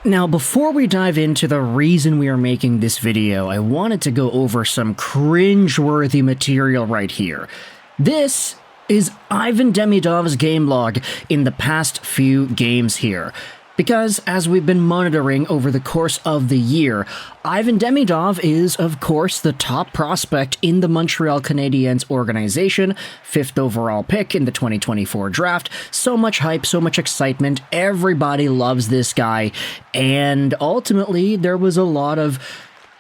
Now, before we dive into the reason we are making this video, I wanted to go over some cringe-worthy material right here. This is Ivan Demidov's game log in the past few games here. Because, as we've been monitoring over the course of the year, Ivan Demidov is, of course, the top prospect in the Montreal Canadiens organization, 5th overall pick in the 2024 draft. So much hype, so much excitement, everybody loves this guy, and ultimately there was a lot of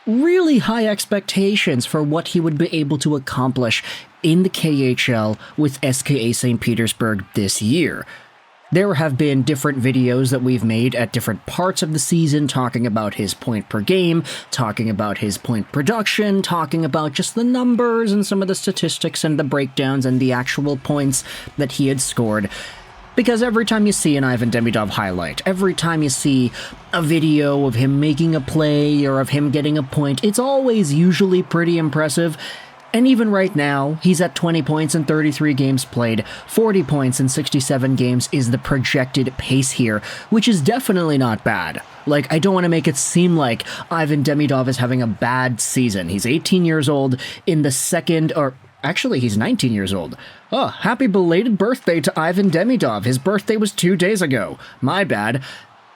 really high expectations for what he would be able to accomplish in the KHL with SKA St. Petersburg this year. There have been different videos that we've made at different parts of the season talking about his point per game, talking about his point production, talking about just the numbers and some of the statistics and the breakdowns and the actual points that he had scored. Because every time you see an Ivan Demidov highlight, every time you see a video of him making a play or of him getting a point, it's always usually pretty impressive. And even right now, he's at 20 points in 33 games played. 40 points in 67 games is the projected pace here, which is definitely not bad. Like, I don't want to make it seem like Ivan Demidov is having a bad season. He's 18 years old in the second, or actually he's 19 years old. Oh, happy belated birthday to Ivan Demidov. His birthday was 2 days ago. My bad.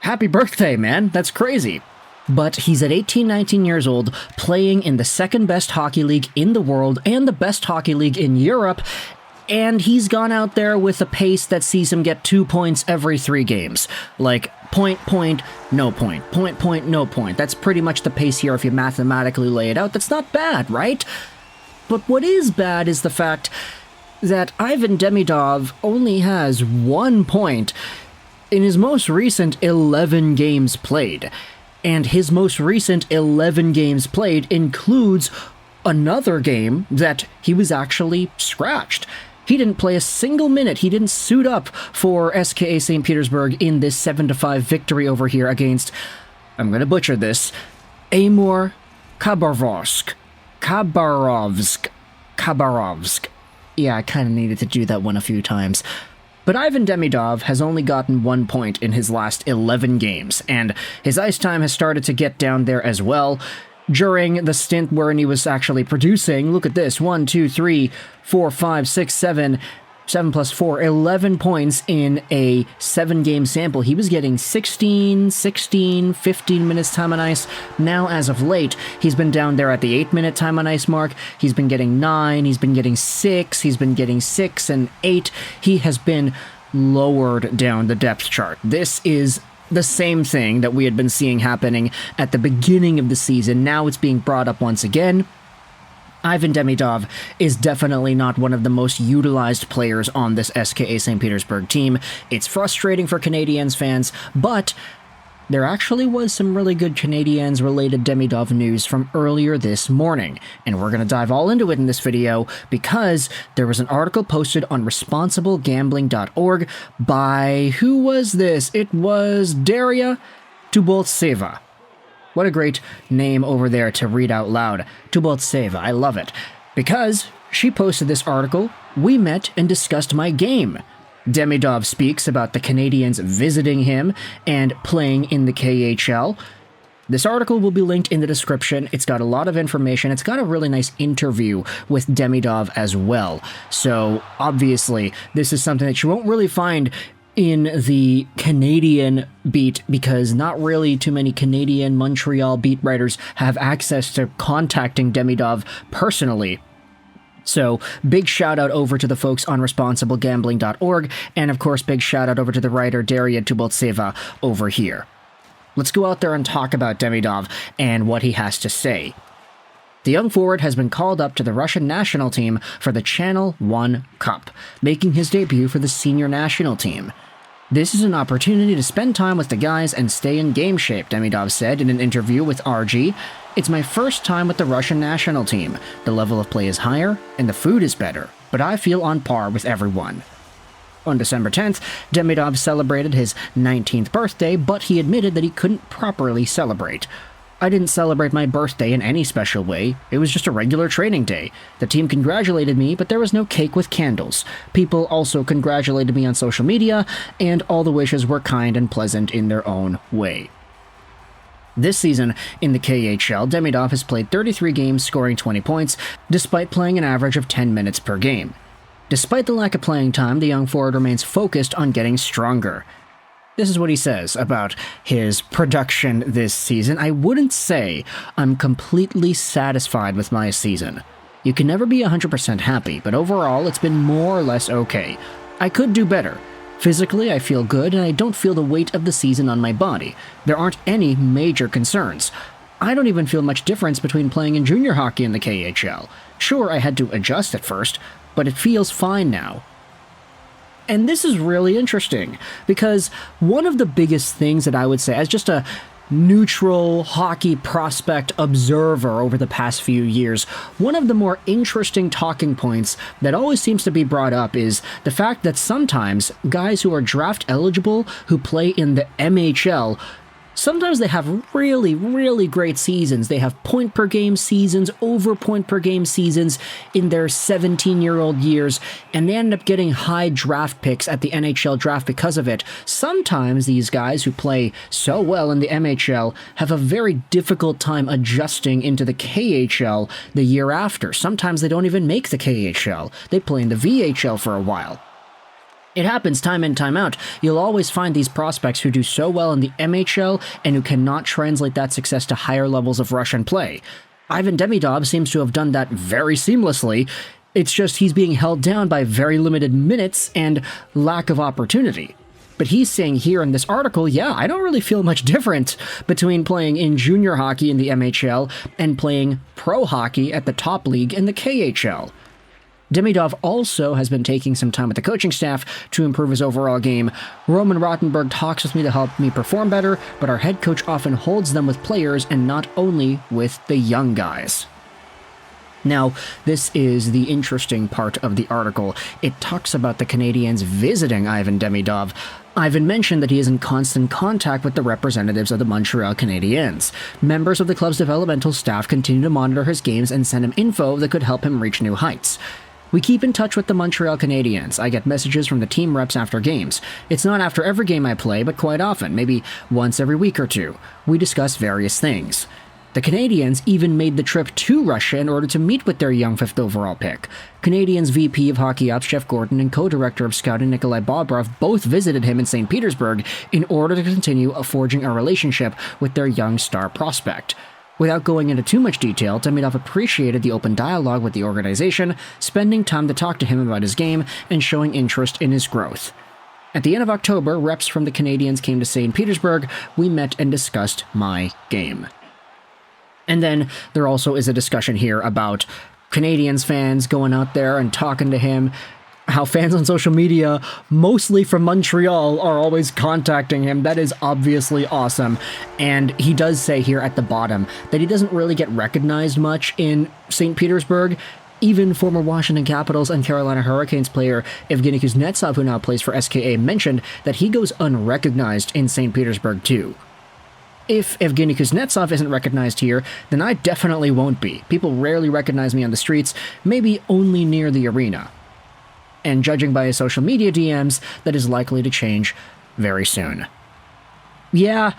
Happy birthday, man. That's crazy. But he's at 18, 19 years old, playing in the second best hockey league in the world and the best hockey league in Europe, and he's gone out there with a pace that sees him get 2 points every 3 games. Like, point, no point, point, no point. That's pretty much the pace here if you mathematically lay it out. That's not bad, right? But what is bad is the fact that Ivan Demidov only has 1 point in his most recent 11 games played. And his most recent 11 games played includes another game that he was actually scratched. He didn't play a single minute. He didn't suit up for SKA St. Petersburg in this 7-5 victory over here against, I'm going to butcher this, Amur Khabarovsk. Yeah, I kind of needed to do that one a few times. But Ivan Demidov has only gotten 1 point in his last 11 games, and his ice time has started to get down there as well. During the stint wherein he was actually producing, look at this, 1, 2, 3, 4, 5, 6, 7 plus 4, 11 points in a 7-game sample. He was getting 16, 15 minutes time on ice. Now, as of late, he's been down there at the 8-minute time on ice mark. He's been getting 9, he's been getting 6, he's been getting 6 and 8. He has been lowered down the depth chart. This is the same thing that we had been seeing happening at the beginning of the season. Now it's being brought up once again. Ivan Demidov is definitely not one of the most utilized players on this SKA St. Petersburg team. It's frustrating for Canadiens fans, but there actually was some really good Canadiens-related Demidov news from earlier this morning, and we're going to dive all into it in this video because there was an article posted on responsiblegambling.org by, who was this? It was Daria Tuboltseva. What a great name over there to read out loud. Tuboltseva, I love it. Because she posted this article, we met and discussed my game. Demidov speaks about the Canadiens visiting him and playing in the KHL. This article will be linked in the description. It's got a lot of information. It's got a really nice interview with Demidov as well. So, obviously, this is something that you won't really find in the Canadian beat because not really too many Canadian Montreal beat writers have access to contacting Demidov personally. So, big shout out over to the folks on responsiblegambling.org, and of course, big shout out over to the writer Daria Tuboltseva over here. Let's go out there and talk about Demidov and what he has to say. The young forward has been called up to the Russian national team for the Channel 1 Cup, making his debut for the senior national team. This is an opportunity to spend time with the guys and stay in game shape, Demidov said in an interview with RG. It's my first time with the Russian national team. The level of play is higher, and the food is better, but I feel on par with everyone. On December 10th, Demidov celebrated his 19th birthday, but he admitted that he couldn't properly celebrate. I didn't celebrate my birthday in any special way. It was just a regular training day. The team congratulated me, but there was no cake with candles. People also congratulated me on social media, and all the wishes were kind and pleasant in their own way. This season, in the KHL, Demidov has played 33 games, scoring 20 points, despite playing an average of 10 minutes per game. Despite the lack of playing time, the young forward remains focused on getting stronger. This is what he says about his production this season. "I wouldn't say I'm completely satisfied with my season. You can never be 100% happy, but overall it's been more or less okay. I could do better. Physically, I feel good, and I don't feel the weight of the season on my body. There aren't any major concerns. I don't even feel much difference between playing in junior hockey and the KHL. Sure, I had to adjust at first, but it feels fine now." And this is really interesting, because one of the biggest things that I would say, as just a neutral hockey prospect observer over the past few years, one of the more interesting talking points that always seems to be brought up is the fact that sometimes guys who are draft eligible, who play in the MHL, sometimes they have really, really great seasons. They have point-per-game seasons, over-point-per-game seasons in their 17-year-old years, and they end up getting high draft picks at the NHL draft because of it. Sometimes these guys who play so well in the MHL have a very difficult time adjusting into the KHL the year after. Sometimes they don't even make the KHL. They play in the VHL for a while. It happens time in, time out. You'll always find these prospects who do so well in the MHL and who cannot translate that success to higher levels of Russian play. Ivan Demidov seems to have done that very seamlessly. It's just he's being held down by very limited minutes and lack of opportunity. But he's saying here in this article, yeah, I don't really feel much different between playing in junior hockey in the MHL and playing pro hockey at the top league in the KHL. Demidov also has been taking some time with the coaching staff to improve his overall game. Roman Rottenberg talks with me to help me perform better, but our head coach often holds them with players and not only with the young guys. Now, this is the interesting part of the article. It talks about the Canadiens visiting Ivan Demidov. Ivan mentioned that he is in constant contact with the representatives of the Montreal Canadiens. Members of the club's developmental staff continue to monitor his games and send him info that could help him reach new heights. We keep in touch with the Montreal Canadiens. I get messages from the team reps after games. It's not after every game I play, but quite often, maybe once every week or two. We discuss various things. The Canadiens even made the trip to Russia in order to meet with their young 5th overall pick. Canadiens VP of Hockey Ops Jeff Gordon and co-director of scouting Nikolai Bobrov both visited him in St. Petersburg in order to continue forging a relationship with their young star prospect. Without going into too much detail, Demidov appreciated the open dialogue with the organization, spending time to talk to him about his game and showing interest in his growth. At the end of October, reps from the Canadiens came to St. Petersburg. We met and discussed my game. And then there also is a discussion here about Canadiens fans going out there and talking to him, how fans on social media, mostly from Montreal, are always contacting him. That is obviously awesome. And he does say here at the bottom that he doesn't really get recognized much in St. Petersburg. Even former Washington Capitals and Carolina Hurricanes player Evgeny Kuznetsov, who now plays for SKA, mentioned that he goes unrecognized in St. Petersburg too. If Evgeny Kuznetsov isn't recognized here, then I definitely won't be. People rarely recognize me on the streets, maybe only near the arena. And judging by his social media DMs, that is likely to change very soon. Yeah,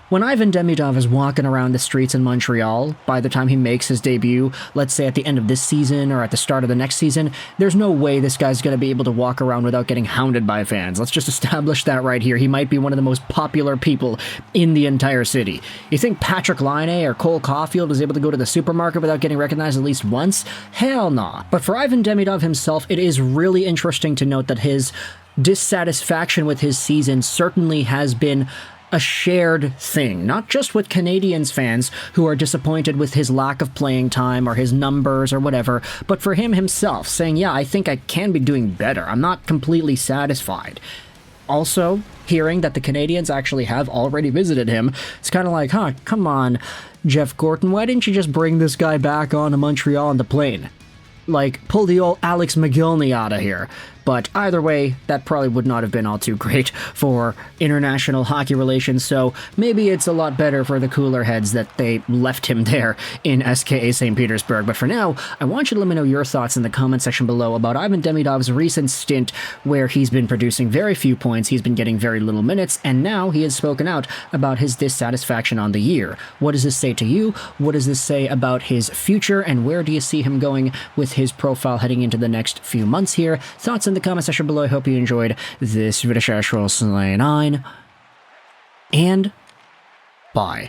when Ivan Demidov is walking around the streets in Montreal, by the time he makes his debut, let's say at the end of this season or at the start of the next season, there's no way this guy's going to be able to walk around without getting hounded by fans. Let's just establish that right here. He might be one of the most popular people in the entire city. You think Patrick Laine or Cole Caulfield was able to go to the supermarket without getting recognized at least once? Hell no. But for Ivan Demidov himself, it is really interesting to note that his dissatisfaction with his season certainly has been a shared thing, not just with Canadiens fans who are disappointed with his lack of playing time or his numbers or whatever, but for him himself, saying, yeah, I think I can be doing better. I'm not completely satisfied. Also, hearing that the Canadiens actually have already visited him, it's kind of like, come on, Jeff Gorton, why didn't you just bring this guy back on to Montreal on the plane? Like, pull the old Alex McGillney out of here. but either way, that probably would not have been all too great for international hockey relations, so maybe it's a lot better for the cooler heads that they left him there in SKA St. Petersburg. But for now, I want you to let me know your thoughts in the comment section below about Ivan Demidov's recent stint where he's been producing very few points, he's been getting very little minutes, and now he has spoken out about his dissatisfaction on the year. What does this say to you? What does this say about his future, and where do you see him going with his profile heading into the next few months here? Thoughts in the comment section below. I hope you enjoyed this video. And bye.